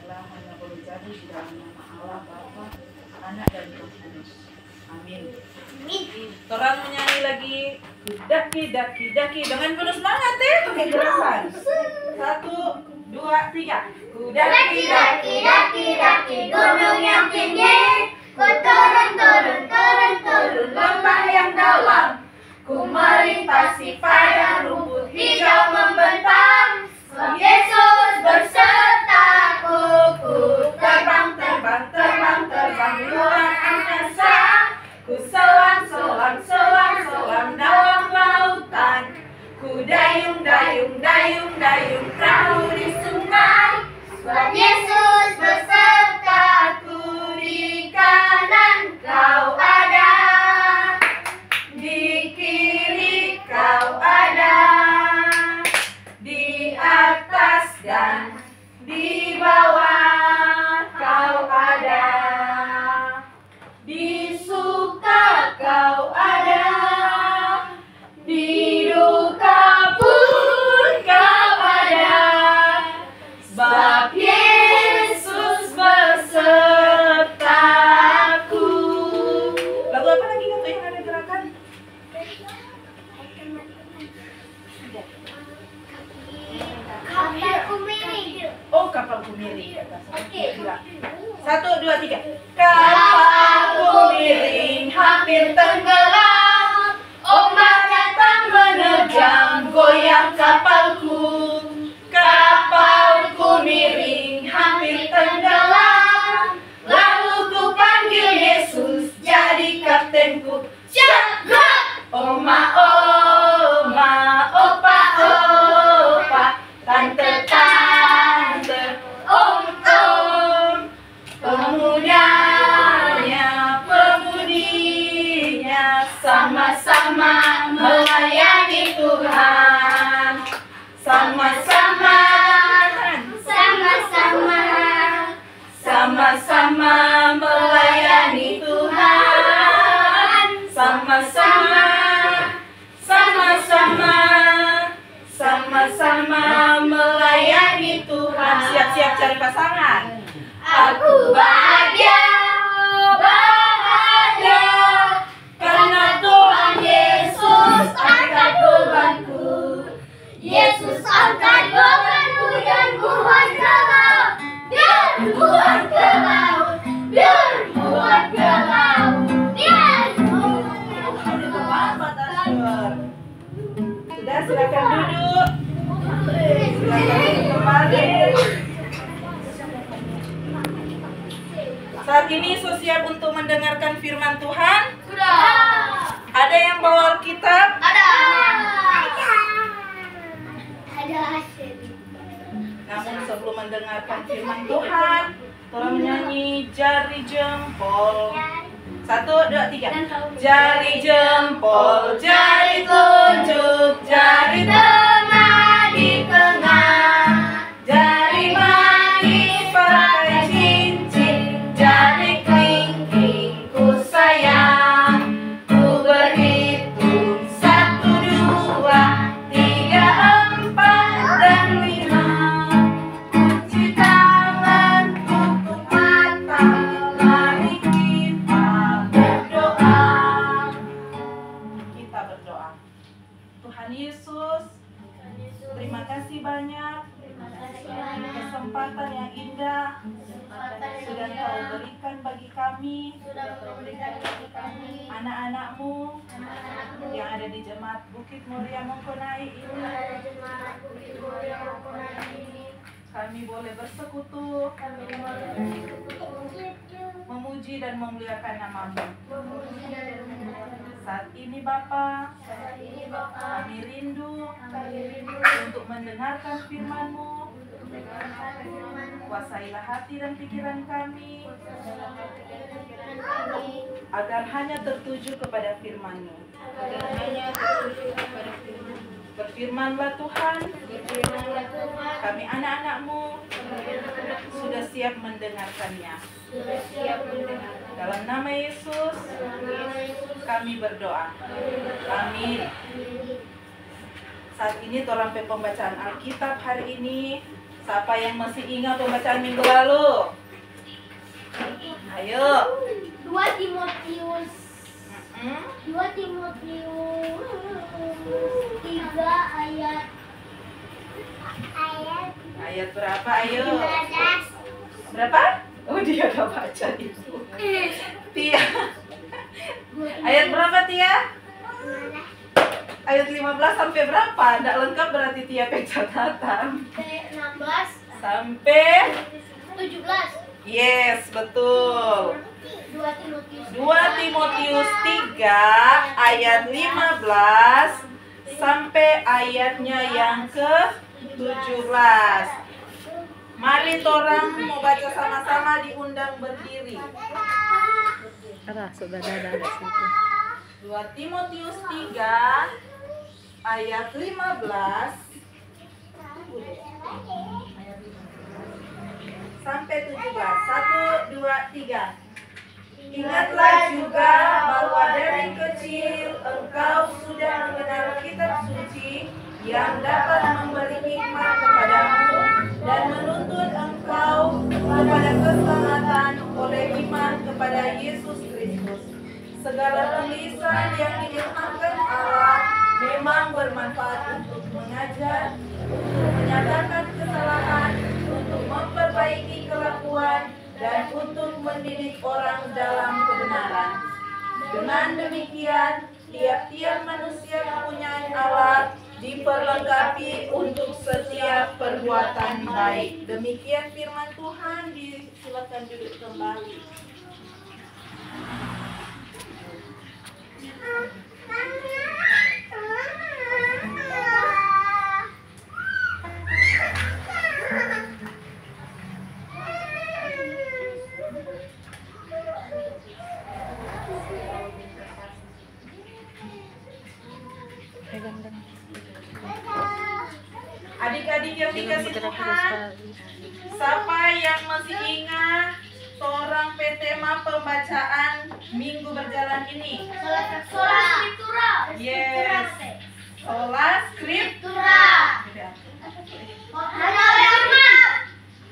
biarlah hanya boleh jadi di dalam nama Allah Bapa, Anak dan Roh Kudus. Amin. Orang menyanyi lagi daki daki daki dengan penuh semangat ya, pakai gerakan. 1, 2, 3. Ku daki daki daki daki gunung yang tinggi, ku turun turun turun turun lembah yang dalam, ku melintasi padang rumput hijau membentang. Yesus bersertaku, ku terbang terbang terbang terbang luar angkasa. Ku selam selam selam selam dalam lautan, ku dayung dayung dayung dayung perahu di sungai. Sebab Yesus bersertaku, di kanan kau ada, di kiri kau ada, di atas dan di bawah kau ada, di suka kau ada, di duka pun kau ada, sebab Yesus bersertaku. Lagu apa lagi kata yang ada gerakan? Kapalku miring. Oh, kapalku miring. Oke. 1, 2, 3. Kapalku miring hampir tenggelam, ombak datang menerjang goyang kapalku. Kapalku miring hampir tenggelam, lalu ku panggil Yesus jadi kaptenku. Jaga! Oma, oma, opa, opa, tante, tante, om, om, pemudanya, pemudinya, sama-sama melayani Tuhan. Sama-sama, Sama-sama. sama-sama melayani Tuhan. Sama-sama, sama-sama, sama-sama melayani Tuhan. Siap-siap cari pasangan. Aku bahagia, bahagia, karena Tuhan Yesus angkat bebanku. Yesus angkat bebanku dan buat ke laut. Biar buat ke laut. Biar buat ke laut. Biar buat ke laut. Sudah, silakan duduk. Silakan duduk kembali. Saat ini siap untuk mendengarkan firman Tuhan. Sudah. Ada yang bawa Alkitab? Ada. Ada. Namun sebelum mendengarkan firman Tuhan, tolong menyanyi jari jempol. 1, 2, 3. Jari jempol, jari telunjuk, jari tengah di tengah, jari manis pakai cincin, jari kelingking ku sayang. Ku berhitung 1, 2, 3, 4 dan 5. Kunci tangan, tutup mata, mari kita berdoa. Kita berdoa. Tuhan Yesus, terima kasih banyak kesempatan yang indah sudah Kau berikan bagi kami, anak-anak-Mu yang ada di Jemaat Bukit Mulia Mongkonai ini. Kami boleh bersekutu, memuji dan memuliakan nama-Mu. Saat ini Bapa, kami rindu untuk mendengarkan firman-Mu. Kuasailah hati dan pikiran kami, agar hanya tertuju kepada firman-Mu. Berfirmanlah Tuhan, kami anak-anak-Mu sudah siap mendengarkannya. Dalam nama Yesus, kami berdoa. Amin. Saat ini tolong pembacaan Alkitab hari ini 1 Siapa yang masih ingat pembacaan minggu lalu? Ayo. 2 Timotius Hmm? 2 Timotius 3 ayat Ayat berapa? Ayo. 15. Berapa? Oh, dia udah baca itu. Tia. Ayat berapa, Tia? Ayat 15 sampai berapa? Nggak lengkap berarti Tia pakai catatan. 16 Sampai 17. yes, betul. 2 Timotius 2 Timotius 3 ayat 15 sampai ayatnya yang ke-17. Mari torang mau baca sama-sama, diundang berdiri. Sudah ada satu. 2 Timotius 3 ayat 15 sampai 17. 1, 2, 3. Ingatlah juga bahwa dari kecil engkau sudah mengenal kitab suci yang dapat memberi hikmat kepadamu dan menuntun engkau kepada keselamatan oleh iman kepada Yesus Kristus. Segala tulisan yang diilhamkan Allah memang bermanfaat untuk mengajar, untuk menyatakan kesalahan, untuk memperbaiki kelakuan, dan untuk mendidik orang dalam kebenaran. Dengan demikian, tiap-tiap manusia kepunyaan Allah diperlengkapi untuk setiap perbuatan baik. Demikian firman Tuhan. Silakan duduk kembali. Adik-adik yang dikasih Tuhan, siapa yang masih ingat seorang tema pembacaan minggu berjalan ini? Sola Scriptura. Yes. Sola Scriptura.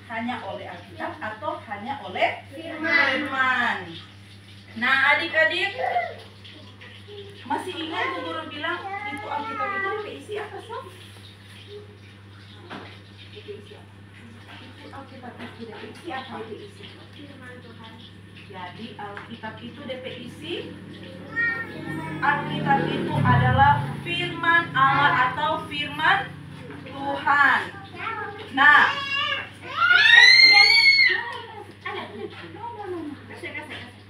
Hanya oleh Alkitab atau hanya oleh firman. Nah, adik-adik masih ingat Bu Guru bilang itu Alkitab itu diisi apa, Sob? Alkitab itu DPIC apa DPIC? Firman Tuhan. Jadi Alkitab itu DPIC. Alkitab itu adalah firman Allah atau firman Tuhan. Nah,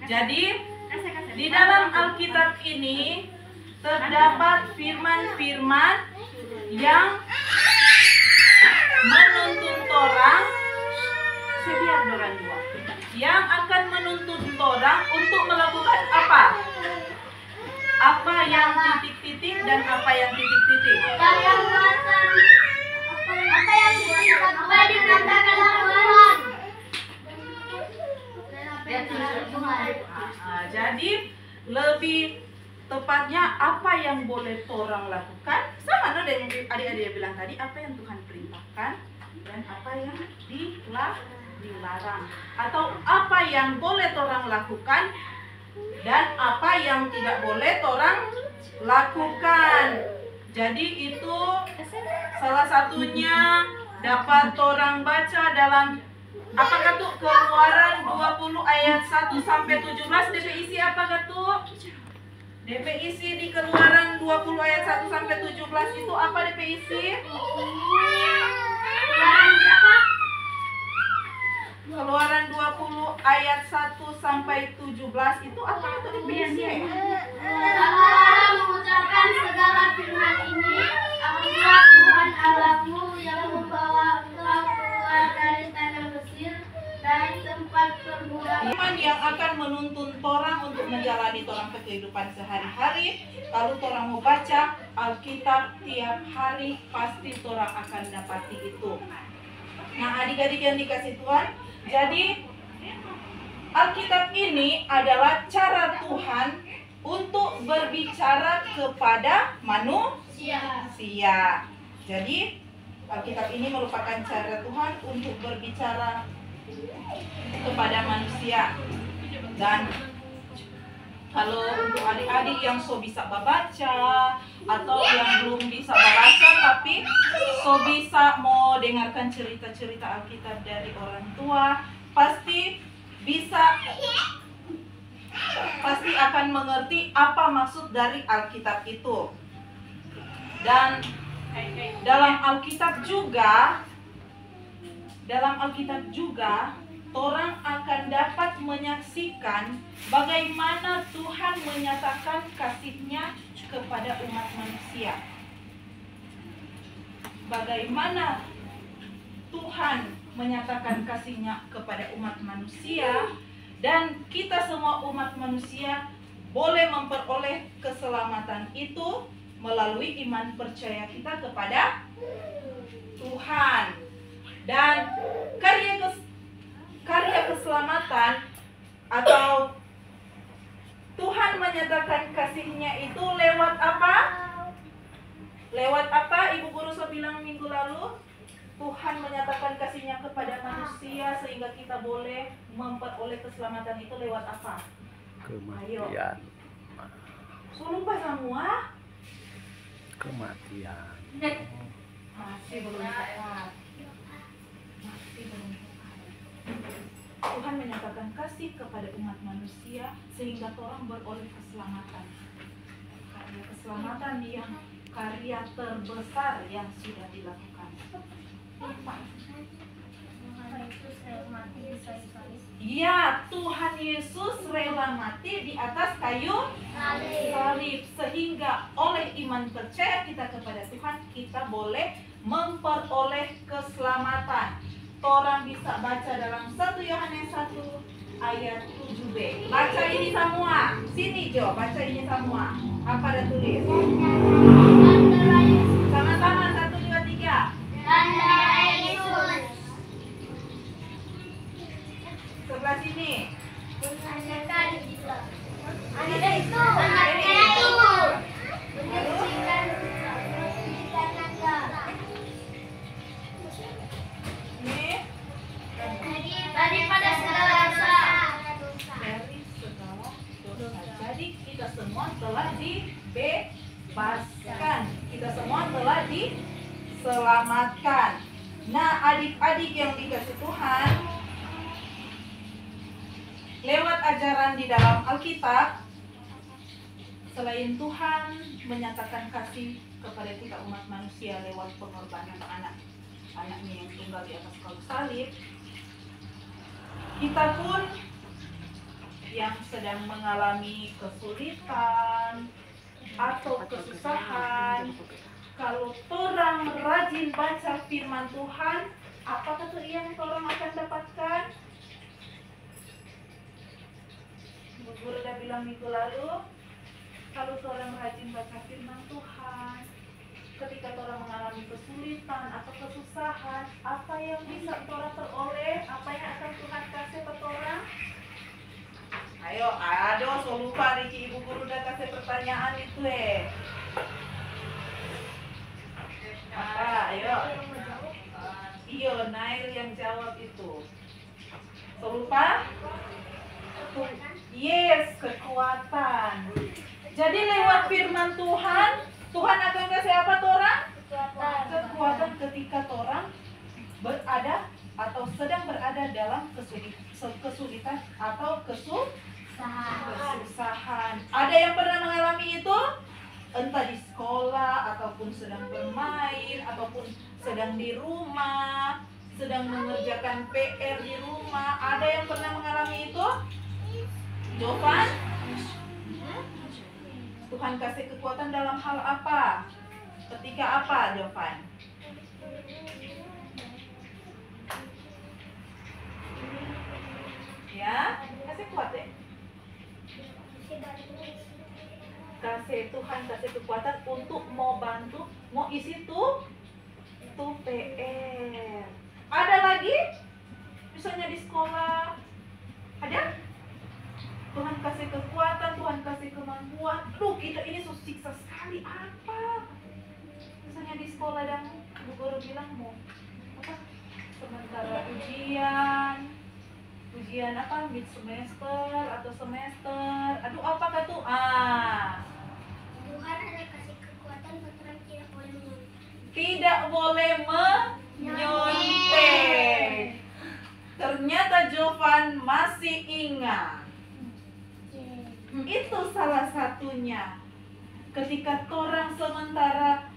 jadi di dalam Alkitab ini terdapat firman-firman yang menuntun orang sebiar dorang dua, yang akan menuntun orang untuk melakukan apa? Apa yang titik-titik dan apa yang titik-titik? Apa yang dikatakan Tuhan. Jadi lebih tepatnya apa yang boleh orang lakukan, sama no dengan adik-adik bilang tadi, apa yang Tuhan perintahkan dan apa yang dilarang, atau apa yang boleh orang lakukan dan apa yang tidak boleh orang lakukan. Jadi itu salah satunya dapat orang baca dalam apakah tuh Keluaran 20 ayat 1 sampai 17. DP isi apa tuh? DP isi di Keluaran 20 ayat 1 sampai 17 itu apa DP isi? Keluaran 20 ayat 1 sampai 17 itu apa itu DP isi? Janganlah mengucapkan segala firman ini, akulah Tuhan Allahmu yang membawa engkau keluar dari tanah Mesir, dari tempat perbudakan. Firman yang akan menuntun orang untuk menjalani orang kehidupan sehari-hari. Kalau orang mau baca Alkitab tiap hari, pasti orang akan dapati itu. Nah, adik-adik yang dikasih Tuhan, jadi Alkitab ini adalah cara Tuhan untuk berbicara kepada manusia. Jadi Alkitab ini merupakan cara Tuhan untuk berbicara kepada manusia. Dan kalau untuk adik-adik yang so bisa membaca atau yang belum bisa membaca tapi so bisa mau dengarkan cerita-cerita Alkitab dari orang tua, pasti akan mengerti apa maksud dari Alkitab itu. Dan dalam Alkitab juga orang akan dapat menyaksikan bagaimana Tuhan menyatakan kasih-Nya kepada umat manusia. Bagaimana Tuhan menyatakan kasih-Nya kepada umat manusia, dan kita semua umat manusia boleh memperoleh keselamatan itu melalui iman percaya kita kepada Tuhan. Dan karya keselamatan atau Tuhan menyatakan kasih-Nya itu lewat apa? Lewat apa? Ibu guru so bilang minggu lalu, Tuhan menyatakan kasih-Nya kepada manusia sehingga kita boleh memperoleh keselamatan itu lewat apa? Kematian. So lupa semua? Kematian. Masih belum tepat. Tuhan menyatakan kasih kepada umat manusia sehingga orang beroleh keselamatan. Karya keselamatan yang karya terbesar yang sudah dilakukan. Ya, Tuhan Yesus rela mati di atas kayu salib sehingga oleh iman percaya kita kepada Tuhan kita boleh memperoleh keselamatan. Orang bisa baca dalam 1 Yohanes 1 ayat 7b. Baca ini semua. Sini Jo, baca ini semua. Apa ada tulis? Sama-sama 1, 2, 3. Sebelah sini. Daripada segala dosa. Jadi kita semua telah dibebaskan. Kita semua telah diselamatkan. Nah, adik-adik yang dikasih Tuhan, lewat ajaran di dalam Alkitab, selain Tuhan menyatakan kasih kepada kita umat manusia lewat pengorbanan anaknya yang tunggal di atas kayu salib, kita pun yang sedang mengalami kesulitan atau kesusahan, kalau orang rajin baca firman Tuhan, apakah yang orang akan dapatkan? Bu Guru udah bilang minggu lalu, kalau orang rajin baca firman Tuhan, ketika orang mengalami kesulitan atau kesusahan, apa yang bisa orang peroleh? Apa yang akan Tuhan kasih ke orang? Ayo, so lupa Riki, Ibu Guru udah kasih pertanyaan itu Apa? Ayo. Iyo, Nail yang jawab itu. So lupa? Yes, kekuatan. Jadi lewat firman Tuhan, Tuhan akan kasih apa orang? Kekuatan ketika orang berada atau sedang berada dalam kesulitan atau kesusahan. Ada yang pernah mengalami itu? Entah di sekolah, ataupun sedang bermain, ataupun sedang di rumah, sedang mengerjakan PR di rumah. Ada yang pernah mengalami itu? Jovan? Tuhan kasih kekuatan dalam hal apa? Ketika apa, Jovan? Ya, kasih kuat Tuhan kasih kekuatan untuk mau bantu, mau isi tuh PR. Ada lagi? Misalnya di sekolah, ada? Tuhan kasih kekuatan, Tuhan kasih kemampuan. Kita ini susah sekali apa? Misalnya di sekolah dan Bu Guru bilang mau apa? Sementara ujian apa? Mid semester atau semester. Aduh, apakah tuh? Tuhan ada kasih kekuatan buat orang tidak boleh menyontek. Tidak boleh menyontek. Ternyata Jovan masih ingat. Itu salah satunya. Ketika orang sementara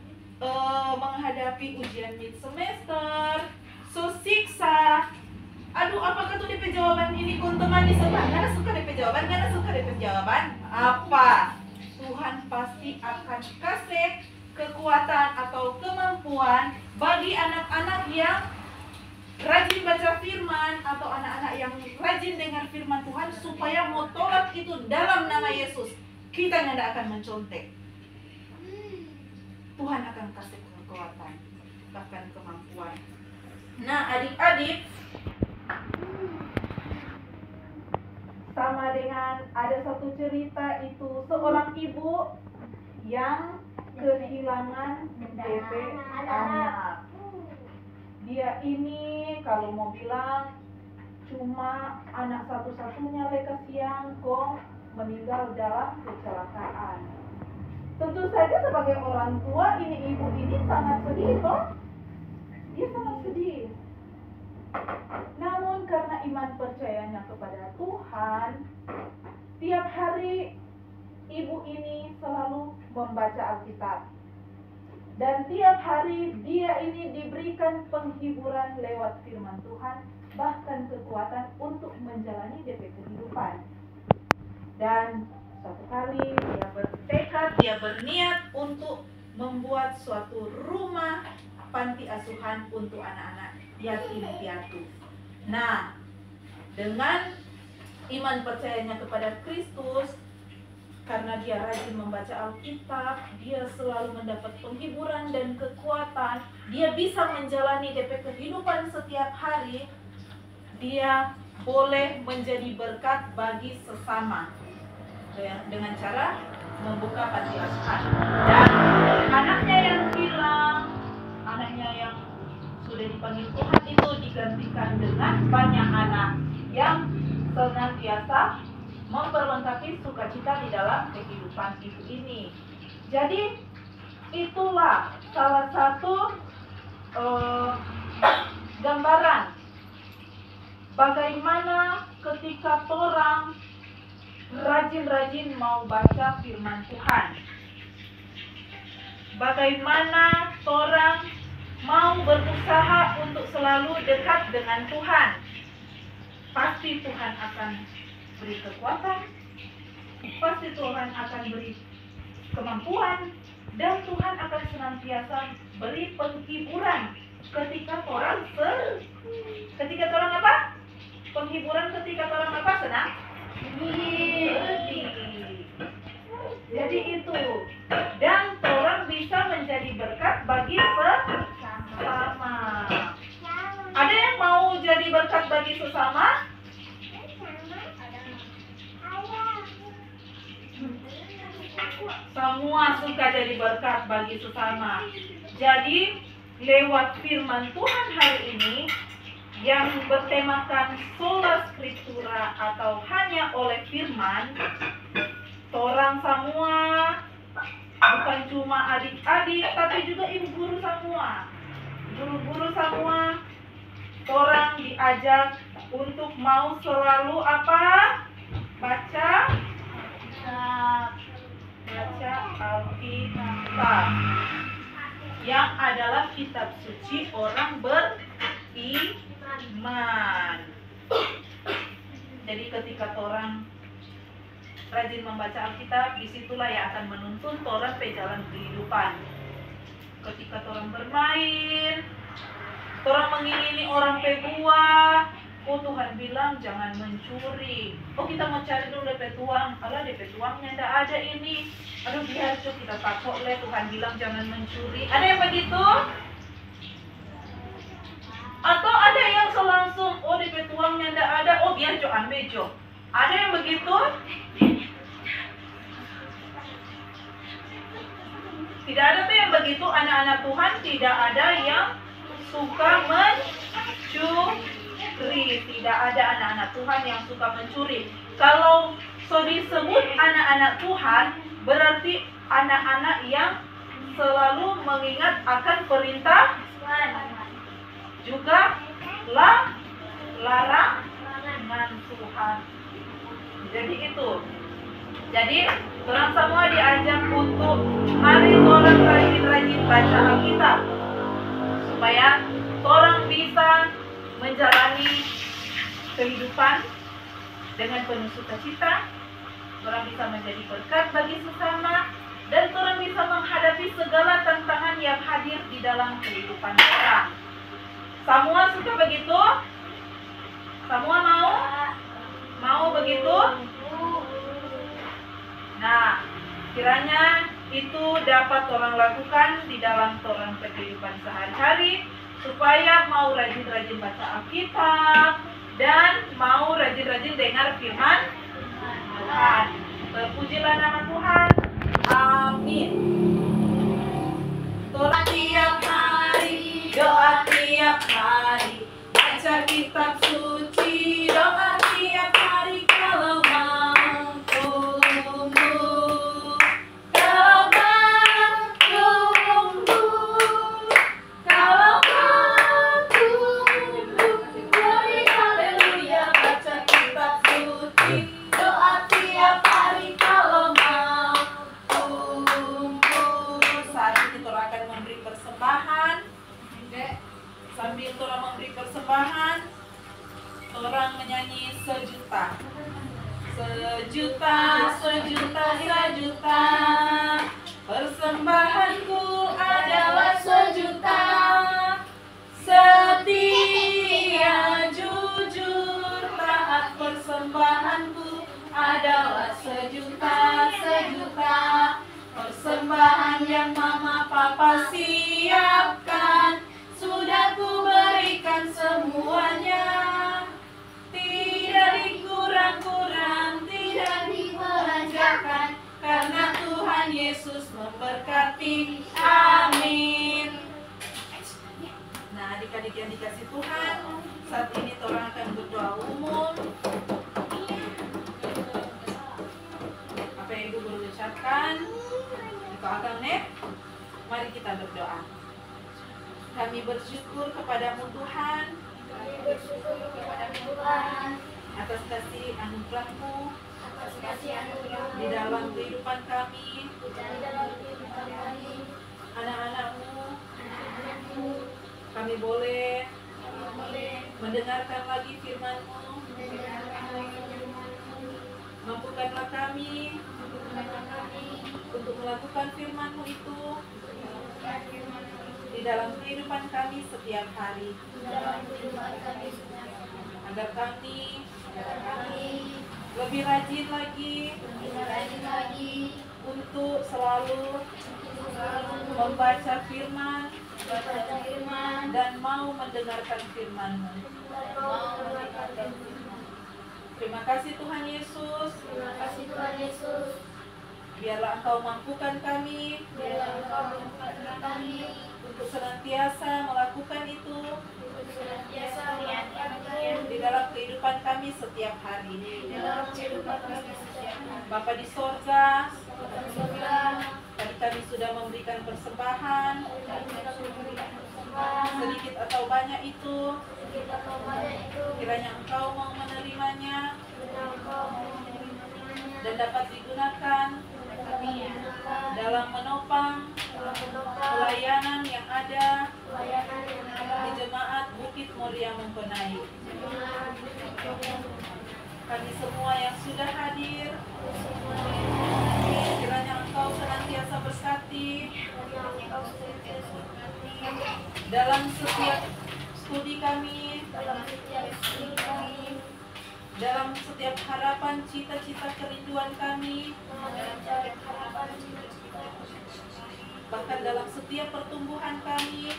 menghadapi ujian mid semester, susah. Aduh, apakah tuh DP jawaban ini kuntungan di sebelah? Karena suka DP jawaban, karena suka DP jawaban. Apa? Tuhan pasti akan kasih kekuatan atau kemampuan bagi anak-anak yang rajin baca firman atau anak-anak yang rajin dengar firman Tuhan supaya mau tolak itu dalam nama Yesus. Kita tidak akan mencontek. Tuhan akan kasih kekuatan, bahkan kemampuan. Nah, adik-adik, sama dengan ada satu cerita itu seorang ibu yang kehilangan DP anak. Dia ini kalau mau bilang cuma anak satu-satunya mereka siang kok meninggal dalam kecelakaan. Tentu saja sebagai orang tua ibu ini sangat sedih toh. Dia sangat sedih. Namun karena iman percayanya kepada Tuhan, tiap hari ibu ini selalu membaca Alkitab. Dan tiap hari dia ini diberikan penghiburan lewat firman Tuhan, bahkan kekuatan untuk menjalani DP kehidupan. Dan suatu kali dia bertekad, dia berniat untuk membuat suatu rumah panti asuhan untuk anak-anak yatim piatu. Nah, dengan iman percayanya kepada Kristus, karena dia rajin membaca Alkitab, dia selalu mendapat penghiburan dan kekuatan. Dia bisa menjalani DP kehidupan setiap hari. Dia boleh menjadi berkat bagi sesama dengan cara membuka panti asuhan. Dan anaknya yang hilang, anaknya yang sudah dipanggil Tuhan itu digantikan dengan banyak anak yang senantiasa memperlengkapi sukacita di dalam kehidupan ibu ini. Jadi itulah salah satu gambaran bagaimana ketika orang rajin-rajin mau baca firman Tuhan. Bagaimana orang mau berusaha untuk selalu dekat dengan Tuhan. Pasti Tuhan akan beri kekuatan, pasti Tuhan akan beri kemampuan, dan Tuhan akan senantiasa beri penghiburan ketika orang apa? Penghiburan ketika orang apa? Senang? Sedih. Jadi itu. Dan orang bisa menjadi berkat bagi sesama. Ada yang mau jadi berkat bagi sesama? Semua suka jadi berkat bagi sesama. Jadi lewat firman Tuhan hari ini yang bertemakan sola scriptura atau hanya oleh firman, orang semua, bukan cuma adik-adik tapi juga ibu guru semua, guru-guru semua, orang diajak untuk mau selalu apa? Baca Alkitab, yang adalah kitab suci orang beriman. Jadi ketika orang rajin membaca Alkitab, disitulah yang akan menuntun orang ke jalan kehidupan. Ketika orang bermain, orang mengingini orang buah. Oh, Tuhan bilang jangan mencuri. Oh, kita mau cari dulu DP tuang. Alah, DP tuangnya ndak ada ini. Aduh, biar kita takut le. Tuhan bilang jangan mencuri. Ada yang begitu? Atau ada yang selangsung, oh DP tuangnya ndak ada. Oh, biar ambil jo. Ada yang begitu? Tidak ada tuh yang begitu anak-anak Tuhan tidak ada yang suka mencuri. Tidak ada anak-anak Tuhan yang suka mencuri. Kalau disebut anak-anak Tuhan, berarti anak-anak yang selalu mengingat akan perintah juga larangan Tuhan. Jadi itu. Jadi orang semua diajak untuk mari orang rajin-rajin baca Alkitab supaya orang bisa menjalani kehidupan dengan penuh sukacita, orang bisa menjadi berkat bagi sesama, dan orang bisa menghadapi segala tantangan yang hadir di dalam kehidupan kita. Semua suka begitu? Semua mau? Mau begitu? Nah, kiranya itu dapat orang lakukan di dalam orang kehidupan sehari-hari, supaya mau rajin-rajin baca Alkitab dan mau rajin-rajin dengar firman Tuhan. Terpujilah nama Tuhan. Amin. Doa tiap hari, doa tiap hari, baca kitab suci, doa tiap hari kalau mau tumbuh, kalau mau tumbuh, kalau mau tumbuh, glory haleluya, baca kitab suci, doa tiap hari kalau mau tumbuh. Saat ini kita akan memberi persembahan. Sambil orang memberi persembahan, orang menyanyi sejuta. Sejuta, sejuta, sejuta, persembahanku adalah sejuta. Setia, jujur, taat, persembahanku adalah sejuta, sejuta. Persembahan yang mama papa siapkan, sudah ku berikan semuanya. Tidak dikurang-kurang, tidak dibelanjakan, karena Tuhan Yesus memberkati. Amin. Nah, adik-adik yang dikasih Tuhan, saat ini orang akan berdoa umum. Apa yang Ibu berucapkan? Jika akan mari kita berdoa. Kami bersyukur kepadamu Tuhan, atas kasih anugerah-Mu di dalam kehidupan kami, anak-anak-Mu. Kami boleh mendengarkan lagi firman-Mu. Mampukanlah kami untuk melakukan firman-Mu itu di dalam kehidupan kami setiap hari, agar kami lebih rajin lagi untuk selalu membaca firman dan mau mendengarkan firman-Mu. Terima kasih Tuhan Yesus. Biarlah Engkau mampukan kami untuk senantiasa melakukan itu di dalam kehidupan kami setiap hari. Bapa di sorga, tadi kami sudah memberikan persembahan, sedikit atau banyak itu, kiranya Engkau mau menerimanya dan dapat digunakan dalam menopang pelayanan yang ada di Jemaat Bukit Moria Mengkonai. Kami semua yang sudah hadir, kiranya Engkau senantiasa berkati dalam setiap studi kami, dalam setiap harapan, cita-cita, kerinduan kami, bahkan dalam setiap pertumbuhan kami.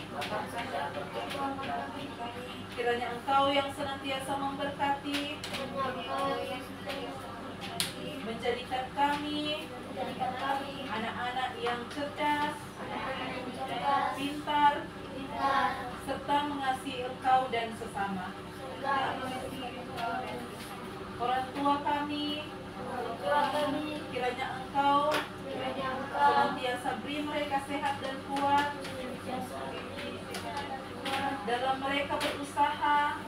Kiranya Engkau yang senantiasa memberkati, menjadikan kami anak-anak yang cerdas, sesama. Orang tua kami, kiranya Engkau senantiasa beri mereka sehat dan kuat dalam mereka berusaha,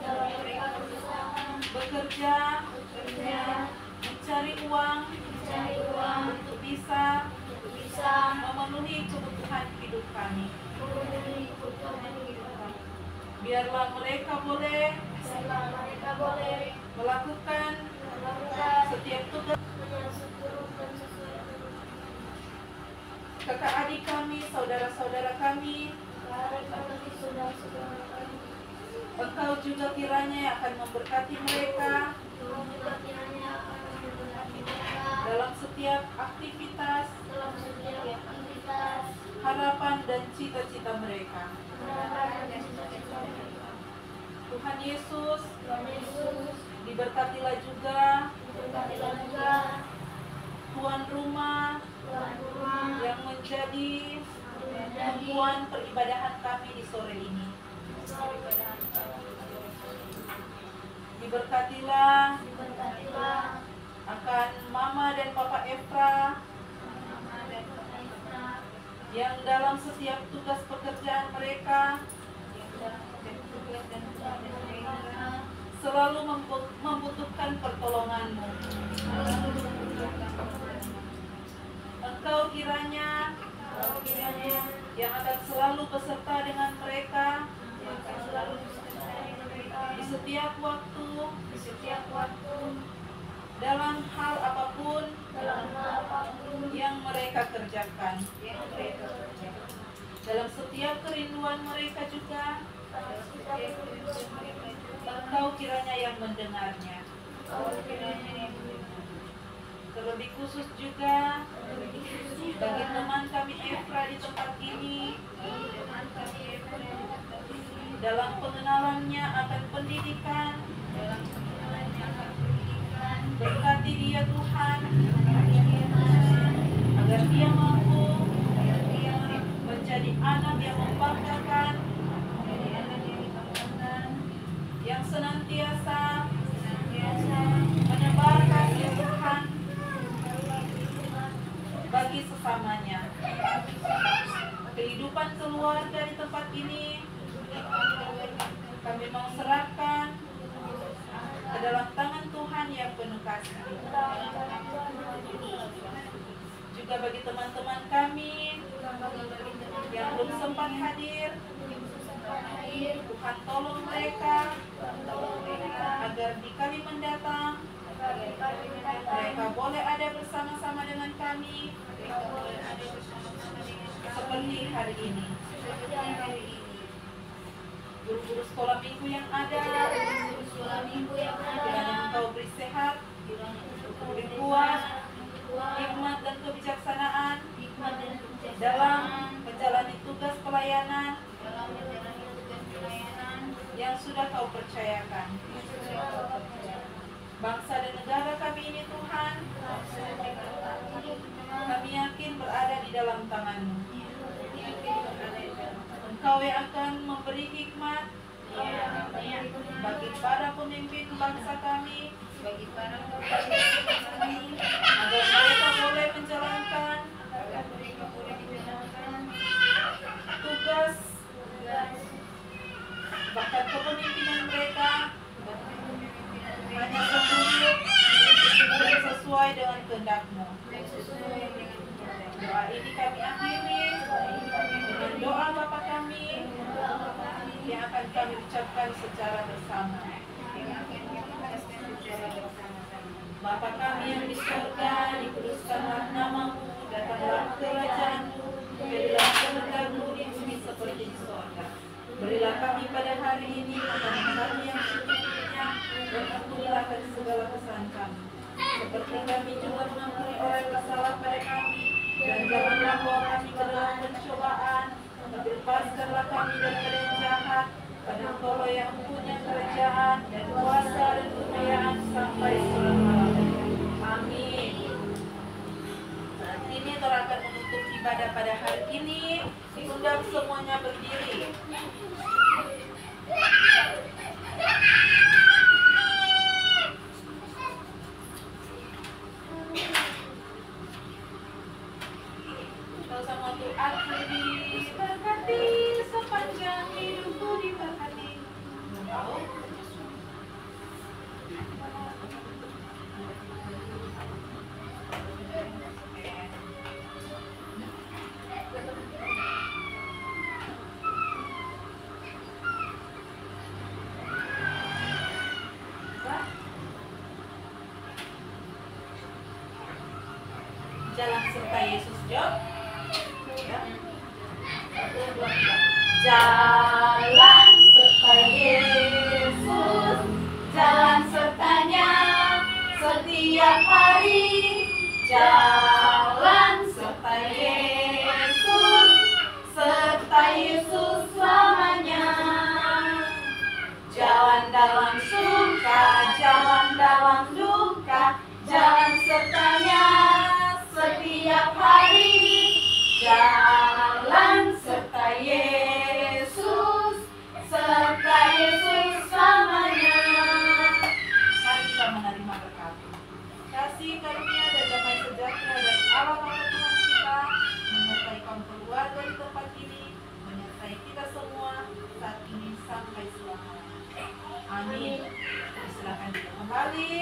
bekerja, mencari uang untuk bisa memenuhi kebutuhan hidup kami. Biarlah mereka boleh melakukan setiap tugas kakak adik kami, saudara-saudara kami. Engkau juga kiranya yang akan memberkati mereka dalam setiap aktivitas, harapan dan cita-cita mereka. Tuhan Yesus, diberkatilah juga tuan rumah yang menjadi tumpuan peribadahan kami di sore ini. Diberkatilah akan Mama dan Papa Efra yang dalam setiap tugas pekerjaan mereka selalu membutuhkan pertolongan-Mu. Engkau kiranya yang akan selalu beserta dengan mereka di setiap waktu, dalam hal apapun yang mereka kerjakan, dalam setiap kerinduan mereka juga. Engkau kiranya yang mendengarnya. Terlebih khusus juga bagi teman kami Efra di tempat ini, dalam pengenalannya akan pendidikan, berkati dia Tuhan, agar dia mampu menjadi anak yang membanggakan, yang senantiasa menyebar kasih Tuhan bagi sesamanya. Kehidupan keluarga di tempat ini kami mau serahkan ke dalam tangan Tuhan yang penuh kasih. Juga bagi teman-teman kami yang belum sempat hadir, Tuhan tolong mereka agar di kali mendatang mereka boleh ada bersama-sama dengan kami seperti hari ini. Guru-guru sekolah minggu yang ada, kiranya Engkau beri sehat, beri kuat, hikmat dan kebijaksanaan dalam menjalani tugas pelayanan yang sudah Kau percayakan. Bangsa dan negara kami ini Tuhan, kami yakin berada di dalam tangan-Mu. Engkau yang akan memberi hikmat bagi para pemimpin bangsa kami, agar mereka boleh menjalankan tugas bahkan kepemimpinan mereka hanya sempurna dan sesuai dengan kehendak-Mu. Doa ini kami akhiri dengan doa Bapa kami yang akan kami ucapkan secara bersama. Bapa kami yang di surga, dikuduskanlah nama-Mu, datanglah kerajaan-Mu, jadilah kehendak-Mu di bumi seperti di surga. Berilah kami pada hari ini makanan kami yang secukupnya, dan ampunilah segala kesalahan kami, seperti kami juga mengampuni orang yang bersalah pada kami, dan janganlah bawa kami ke dalam pencobaan, tapi lepaskanlah kami dari yang jahat. Pada Engkau yang punya kerajaan dan kuasa dan kekayaan sampai selama-lamanya. Amin. Saat ini Tora akan menutup ibadah pada hari ini. Diundang semuanya berdiri. Jalan serta Yesus, Job. Ya. 1, 2, 3. Jalan serta Yesus, jalan sertanya setiap hari. Jalan serta Yesus selamanya. Jalan dalam suka, jalan dalam duka, jalan sertanya setiap hari. Jalan serta Yesus selamanya. Mari kita menerima berkat. Kasih karunia dan damai sejahtera dari Allah Bapa Tuhan kita menyertai kaum keluarga di tempat ini, menyertai kita semua saat ini sampai selamanya. Amin. Silakan kembali.